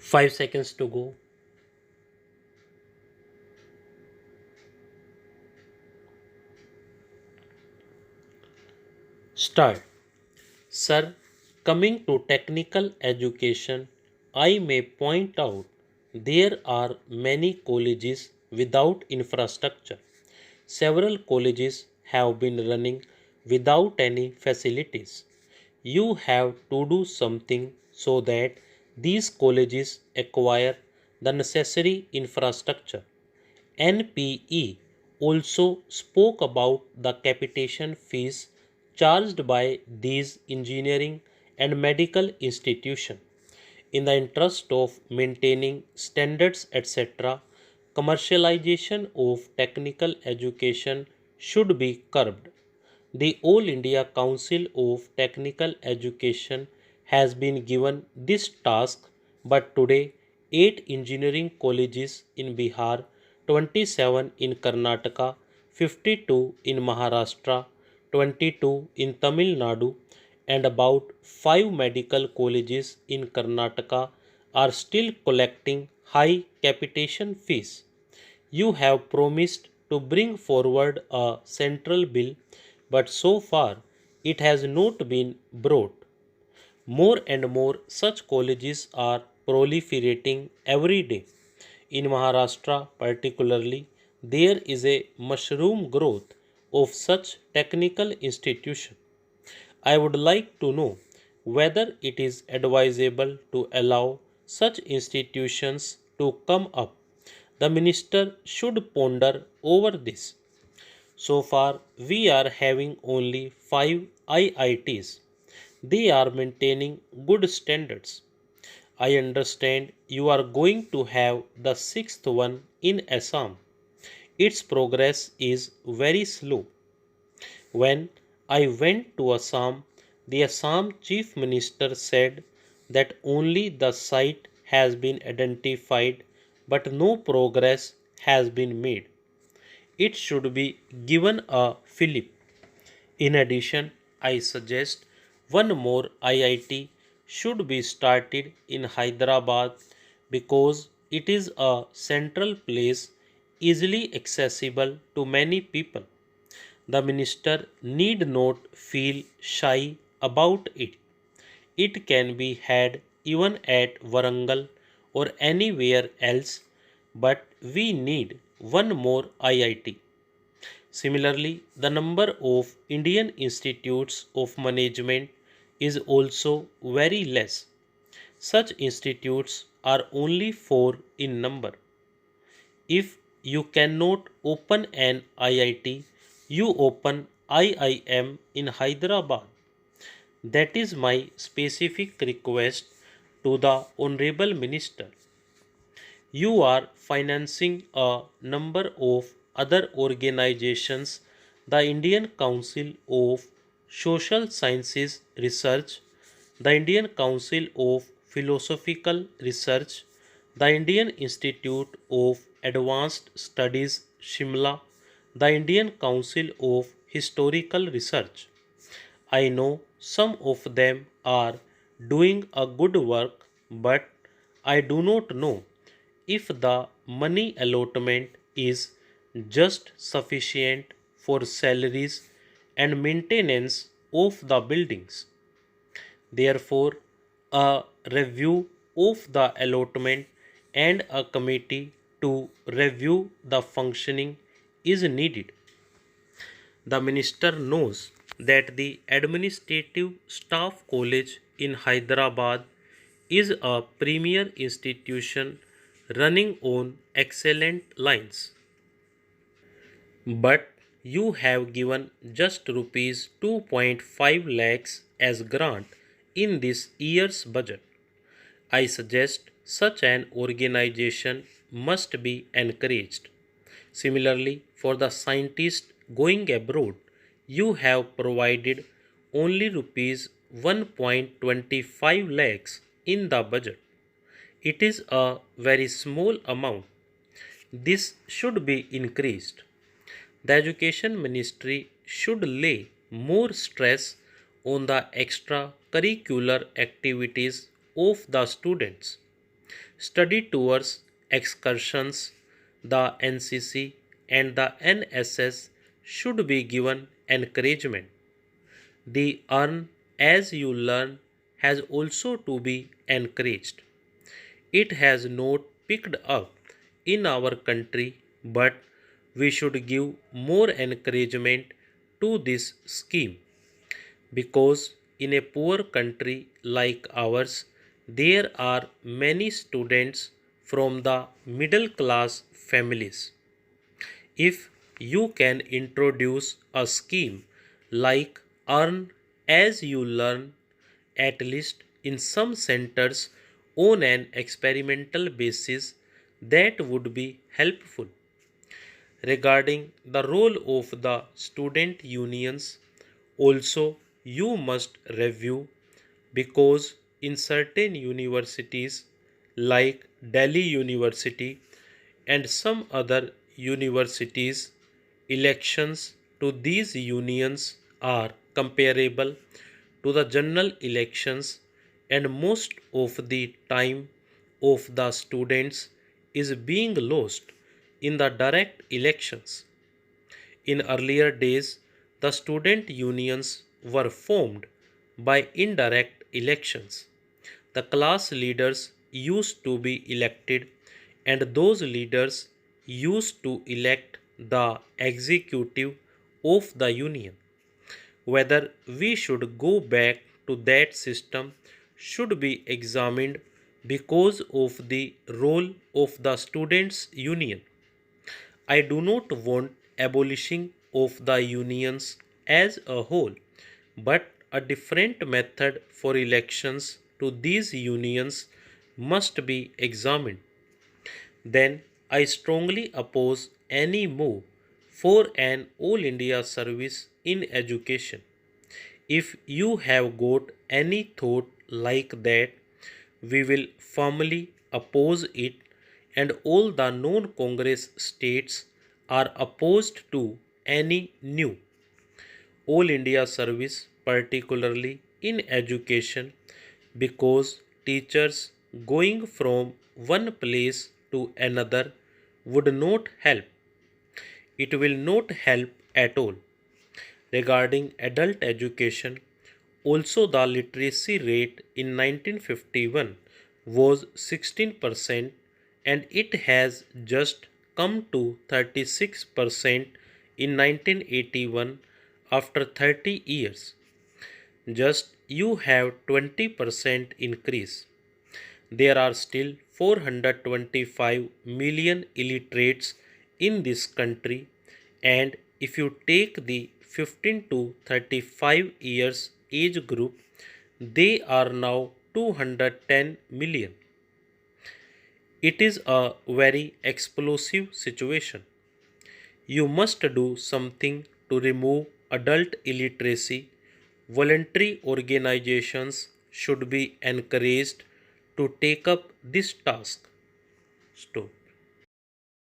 5 seconds to go. Start. Sir, coming to technical education, I may point out there are many colleges without infrastructure. Several colleges have been running without any facilities. You have to do something so that these colleges acquire the necessary infrastructure. NPE also spoke about the capitation fees charged by these engineering and medical institutions. In the interest of maintaining standards, etc., commercialization of technical education should be curbed. The All India Council of Technical Education has been given this task, but today 8 engineering colleges in Bihar, 27 in Karnataka, 52 in Maharashtra, 22 in Tamil Nadu, and about 5 medical colleges in Karnataka are still collecting high capitation fees. You have promised to bring forward a central bill, but so far it has not been brought. More and more such colleges are proliferating every day. In Maharashtra, particularly, there is a mushroom growth of such technical institutions. I would like to know whether it is advisable to allow such institutions to come up. The minister should ponder over this. So far, we are having only 5 IITs. They are maintaining good standards. I understand you are going to have the sixth one in Assam. Its progress is very slow. When I went to Assam, the Assam Chief Minister said that only the site has been identified but no progress has been made. It should be given a fillip. In addition, I suggest one more IIT should be started in Hyderabad because it is a central place easily accessible to many people. The minister need not feel shy about it. It can be had even at Warangal or anywhere else, but we need one more IIT. Similarly, the number of Indian institutes of management is also very less. Such institutes are only 4 in number. If you cannot open an IIT, you open IIM in Hyderabad. That is my specific request to the Honorable Minister. You are financing a number of other organizations, the Indian Council of Social Sciences Research, the Indian Council of Philosophical Research, the Indian Institute of Advanced Studies Shimla, the Indian Council of Historical Research. I know some of them are doing a good work, but I do not know if the money allotment is just sufficient for salaries and maintenance of the buildings. Therefore, a review of the allotment and a committee to review the functioning is needed. The minister knows that the Administrative Staff College in Hyderabad is a premier institution running on excellent lines. But you have given just rupees 2.5 lakhs as grant in this year's budget. I suggest such an organization must be encouraged. Similarly, for the scientists going abroad, you have provided only rupees 1.25 lakhs in the budget. It is a very small amount. This should be increased. The Education Ministry should lay more stress on the extracurricular activities of the students. Study tours, excursions, the NCC and the NSS should be given encouragement. The earn as you learn has also to be encouraged. It has not picked up in our country, but we should give more encouragement to this scheme because in a poor country like ours, there are many students from the middle class families. If you can introduce a scheme like Earn as you learn, at least in some centers on an experimental basis, that would be helpful. Regarding the role of the student unions, also you must review because in certain universities like Delhi University and some other universities, elections to these unions are comparable to the general elections, and most of the time of the students is being lost in the direct elections. In earlier days, the student unions were formed by indirect elections. The class leaders used to be elected, and those leaders used to elect the executive of the union. Whether we should go back to that system should be examined because of the role of the students' union. I do not want abolishing of the unions as a whole, but a different method for elections to these unions must be examined. Then I strongly oppose any move for an all India service in education. If you have got any thought like that, we will firmly oppose it, and all the non Congress states are opposed to any new all India service, particularly in education, because teachers going from one place to another would not help. It will not help at all. Regarding adult education, also the literacy rate in 1951 was 16% and it has just come to 36% in 1981 after 30 years. Just you have 20% increase. There are still 425 million illiterates in this country, and if you take the 15 to 35 years age group, they are now 210 million. It is a very explosive situation. You must do something to remove adult illiteracy. Voluntary organizations should be encouraged to take up this task. Stop.